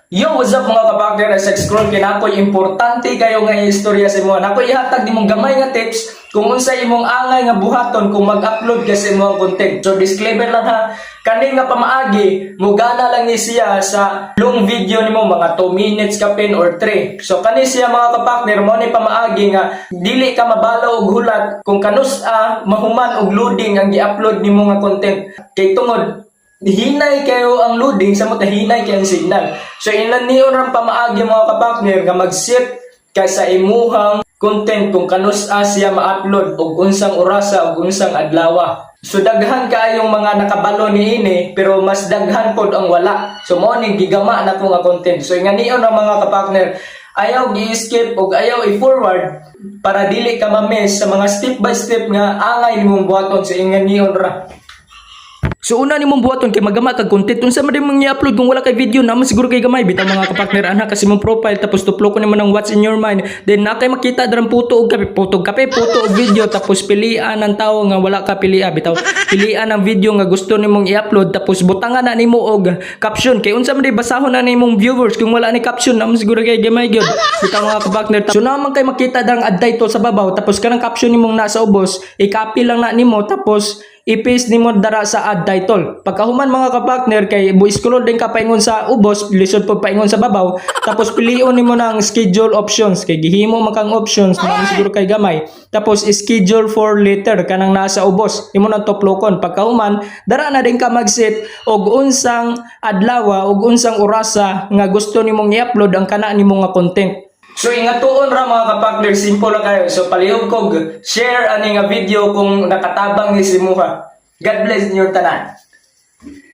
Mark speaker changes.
Speaker 1: Yo, what's up mga kapakner? Sa scroll kinako importante kayo nga istorya sa imo. Nako ihatag nimong gamay nga tips kung unsa imong angay nga buhaton kung mag-upload ka sa imong content. So disclaimer lang ha, kani nga pamaagi mugana lang ni siya sa long video nimo mga 2 minutes kapin or 3. So kani siya mga kapakner mo ni pamaagi nga dili ka mabalaw og hulat kung kanus-a mahuman og loading ang gi-upload nimo nga content. Kay tungod hinay kayo ang loading sa mo hinay kayo ang signal. So ilan niyo ram pamaagi mga kapakner nga mag-set kay sa imuhang content kung kanus-a siya ma-upload og unsang orasa og unsang adlaw. So daghan kaayong mga nakabalo niini pero mas daghan pod ang wala. So mo ning gigama na ko nga content. So nga niyo ra mga kapakner, ayaw gi-skip og ayaw i-forward para dili ka ma-miss sa mga step by step nga angay nimong buhaton sa ingan niyo ra.
Speaker 2: So una nimong buhaton kay magama kag content unsa man dimong i-upload kung wala kay video naman siguro kay gamay bitaw mga kapakner ana kasi mong profile tapos tuplo ko naman ang what's in your mind then na kay makita darang puto og puto og video tapos pilian ang tao nga wala ka pilia bitaw pilian ang video nga gusto nimong i-upload tapos butangan na nimo og caption kay unsa man di basahon na nimong viewers kung wala ni caption naman siguro kay gamay gyud bitaw mga kapakner. So naman kay makita darang ad title sa babaw tapos kanang caption nimong nasa ubos i-copy lang na nimo tapos i-paste nimo dara sa ad title. Pagkahuman mga kapakner kay scroll din ka paingon sa ubos, lisod po paingon sa babaw, tapos pilion nimo ng schedule options kay gihimo makang options na siguro kay gamay. Tapos schedule for later kanang nasa ubos. Imo nang tuplokon. Pagkahuman dara na din ka mag-set og unsang adlaw og unsang orasa nga gusto nimong i-upload ang kana nimo nga content.
Speaker 1: So ingatuon ra mga kapakner, simple lang kayo. So palihog kog share ani nga video kung nakatabang ni simuha. God bless inyo tanan.